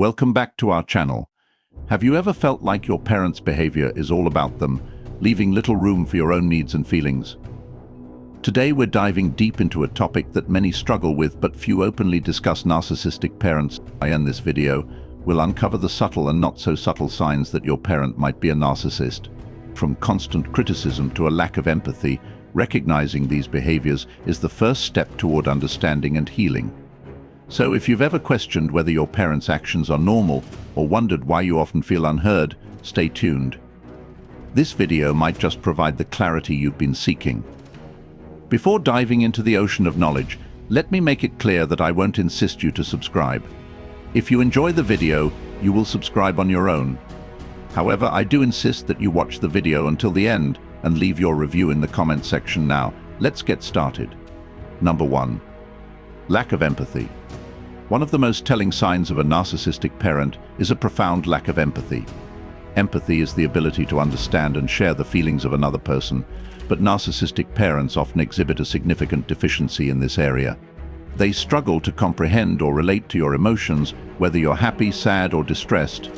Welcome back to our channel. Have you ever felt like your parents' behavior is all about them, leaving little room for your own needs and feelings? Today we're diving deep into a topic that many struggle with but few openly discuss: narcissistic parents. In this video, we'll uncover the subtle and not so subtle signs that your parent might be a narcissist. From constant criticism to a lack of empathy, recognizing these behaviors is the first step toward understanding and healing. So if you've ever questioned whether your parents' actions are normal or wondered why you often feel unheard, stay tuned. This video might just provide the clarity you've been seeking. Before diving into the ocean of knowledge, let me make it clear that I won't insist you to subscribe. If you enjoy the video, you will subscribe on your own. However, I do insist that you watch the video until the end and leave your review in the comment section now. Let's get started. Number 1. Lack of empathy. One of the most telling signs of a narcissistic parent is a profound lack of empathy. Empathy is the ability to understand and share the feelings of another person, but narcissistic parents often exhibit a significant deficiency in this area. They struggle to comprehend or relate to your emotions, whether you're happy, sad, or distressed.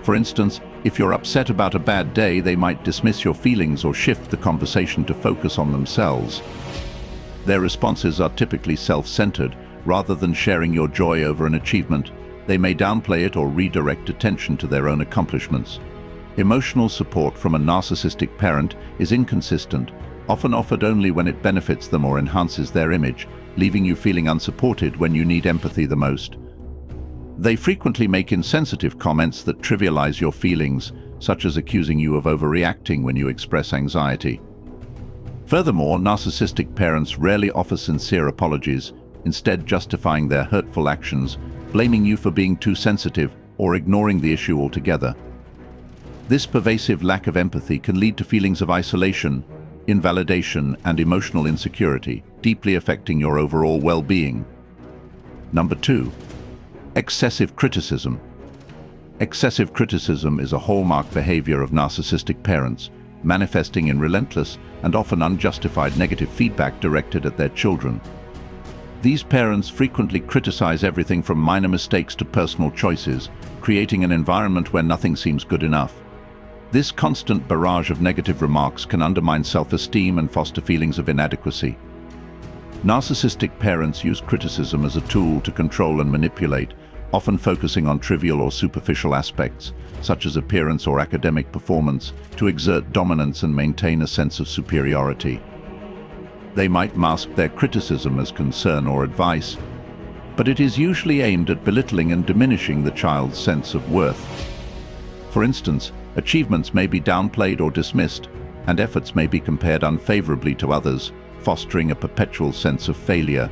For instance, if you're upset about a bad day, they might dismiss your feelings or shift the conversation to focus on themselves. Their responses are typically self-centered. Rather than sharing your joy over an achievement, they may downplay it or redirect attention to their own accomplishments. Emotional support from a narcissistic parent is inconsistent, often offered only when it benefits them or enhances their image, leaving you feeling unsupported when you need empathy the most. They frequently make insensitive comments that trivialize your feelings, such as accusing you of overreacting when you express anxiety. Furthermore, narcissistic parents rarely offer sincere apologies, instead justifying their hurtful actions, blaming you for being too sensitive or ignoring the issue altogether. This pervasive lack of empathy can lead to feelings of isolation, invalidation, and emotional insecurity, deeply affecting your overall well-being. Number 2. Excessive criticism. Excessive criticism is a hallmark behavior of narcissistic parents, manifesting in relentless and often unjustified negative feedback directed at their children. These parents frequently criticize everything from minor mistakes to personal choices, creating an environment where nothing seems good enough. This constant barrage of negative remarks can undermine self-esteem and foster feelings of inadequacy. Narcissistic parents use criticism as a tool to control and manipulate, often focusing on trivial or superficial aspects, such as appearance or academic performance, to exert dominance and maintain a sense of superiority. They might mask their criticism as concern or advice, but it is usually aimed at belittling and diminishing the child's sense of worth. For instance, achievements may be downplayed or dismissed, and efforts may be compared unfavorably to others, fostering a perpetual sense of failure.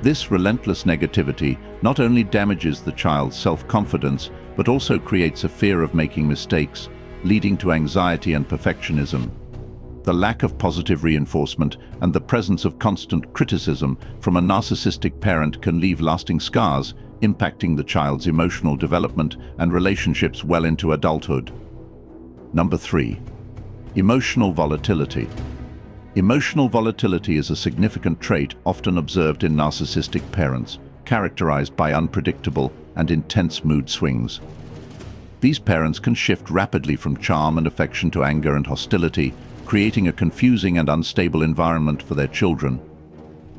This relentless negativity not only damages the child's self-confidence, but also creates a fear of making mistakes, leading to anxiety and perfectionism. The lack of positive reinforcement and the presence of constant criticism from a narcissistic parent can leave lasting scars, impacting the child's emotional development and relationships well into adulthood. Number 3. Emotional volatility. Emotional volatility is a significant trait often observed in narcissistic parents, characterized by unpredictable and intense mood swings. These parents can shift rapidly from charm and affection to anger and hostility, creating a confusing and unstable environment for their children.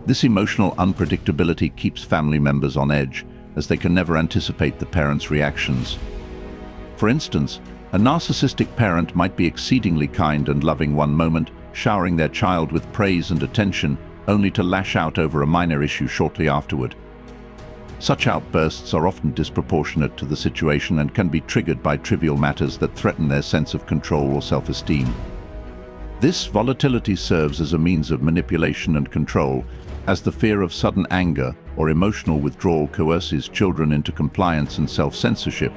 This emotional unpredictability keeps family members on edge, as they can never anticipate the parent's reactions. For instance, a narcissistic parent might be exceedingly kind and loving one moment, showering their child with praise and attention, only to lash out over a minor issue shortly afterward. Such outbursts are often disproportionate to the situation and can be triggered by trivial matters that threaten their sense of control or self-esteem. This volatility serves as a means of manipulation and control, as the fear of sudden anger or emotional withdrawal coerces children into compliance and self-censorship.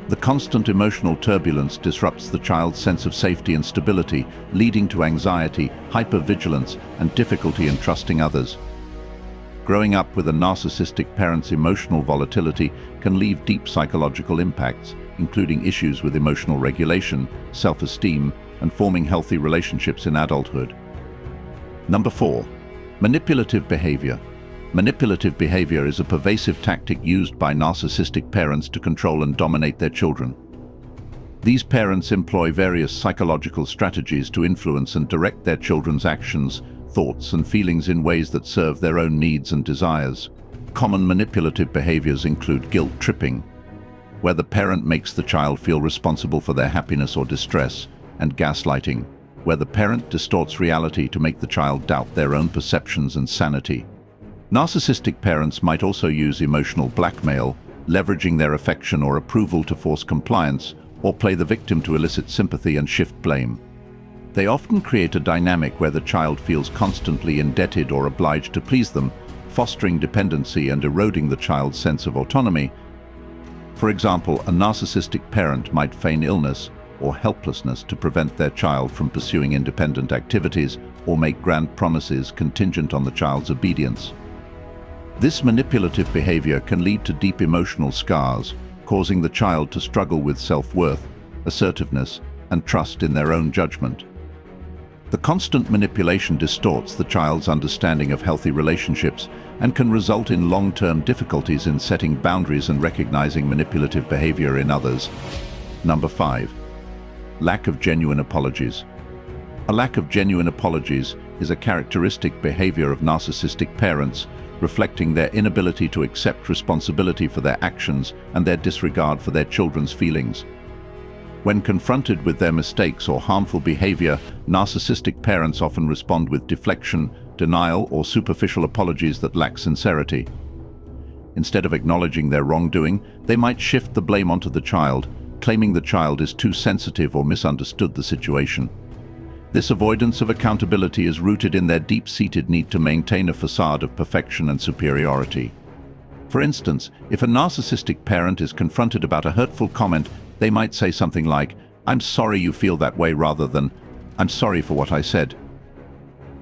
The constant emotional turbulence disrupts the child's sense of safety and stability, leading to anxiety, hypervigilance, and difficulty in trusting others. Growing up with a narcissistic parent's emotional volatility can leave deep psychological impacts, including issues with emotional regulation, self-esteem, and forming healthy relationships in adulthood. Number 4. Manipulative behavior. Manipulative behavior is a pervasive tactic used by narcissistic parents to control and dominate their children. These parents employ various psychological strategies to influence and direct their children's actions, thoughts, and feelings in ways that serve their own needs and desires. Common manipulative behaviors include guilt tripping, where the parent makes the child feel responsible for their happiness or distress, and gaslighting, where the parent distorts reality to make the child doubt their own perceptions and sanity. Narcissistic parents might also use emotional blackmail, leveraging their affection or approval to force compliance, or play the victim to elicit sympathy and shift blame. They often create a dynamic where the child feels constantly indebted or obliged to please them, fostering dependency and eroding the child's sense of autonomy. For example, a narcissistic parent might feign illness or helplessness to prevent their child from pursuing independent activities or make grand promises contingent on the child's obedience. This manipulative behavior can lead to deep emotional scars, causing the child to struggle with self-worth, assertiveness, and trust in their own judgment. The constant manipulation distorts the child's understanding of healthy relationships and can result in long-term difficulties in setting boundaries and recognizing manipulative behavior in others. Number 5. Lack of genuine apologies. A lack of genuine apologies is a characteristic behavior of narcissistic parents, reflecting their inability to accept responsibility for their actions and their disregard for their children's feelings. When confronted with their mistakes or harmful behavior, narcissistic parents often respond with deflection, denial, or superficial apologies that lack sincerity. Instead of acknowledging their wrongdoing, they might shift the blame onto the child, claiming the child is too sensitive or misunderstood the situation. This avoidance of accountability is rooted in their deep-seated need to maintain a facade of perfection and superiority. For instance, if a narcissistic parent is confronted about a hurtful comment, they might say something like, "I'm sorry you feel that way," rather than, "I'm sorry for what I said."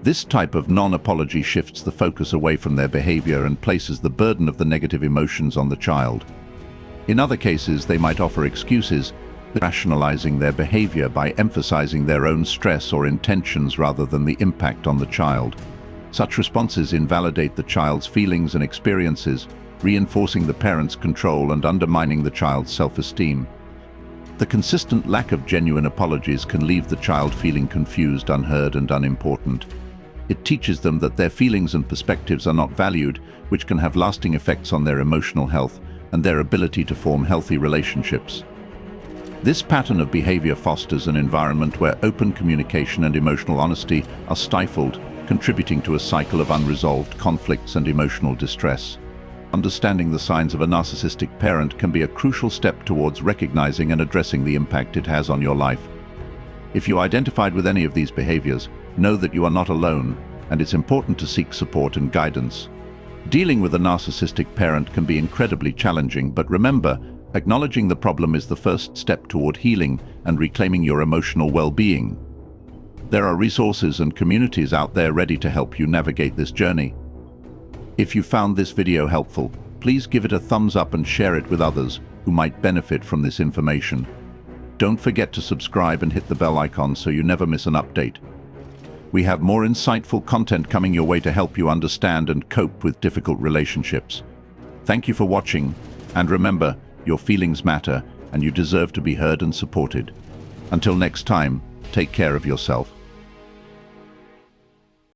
This type of non-apology shifts the focus away from their behavior and places the burden of the negative emotions on the child. In other cases, they might offer excuses, rationalizing their behavior by emphasizing their own stress or intentions rather than the impact on the child. Such responses invalidate the child's feelings and experiences, reinforcing the parent's control and undermining the child's self-esteem. The consistent lack of genuine apologies can leave the child feeling confused, unheard, and unimportant. It teaches them that their feelings and perspectives are not valued, which can have lasting effects on their emotional health and their ability to form healthy relationships. This pattern of behavior fosters an environment where open communication and emotional honesty are stifled, contributing to a cycle of unresolved conflicts and emotional distress. Understanding the signs of a narcissistic parent can be a crucial step towards recognizing and addressing the impact it has on your life. If you identified with any of these behaviors, know that you are not alone, and it's important to seek support and guidance. Dealing with a narcissistic parent can be incredibly challenging, but remember, acknowledging the problem is the first step toward healing and reclaiming your emotional well-being. There are resources and communities out there ready to help you navigate this journey. If you found this video helpful, please give it a thumbs up and share it with others who might benefit from this information. Don't forget to subscribe and hit the bell icon so you never miss an update. We have more insightful content coming your way to help you understand and cope with difficult relationships. Thank you for watching, and remember, your feelings matter and you deserve to be heard and supported. Until next time, take care of yourself.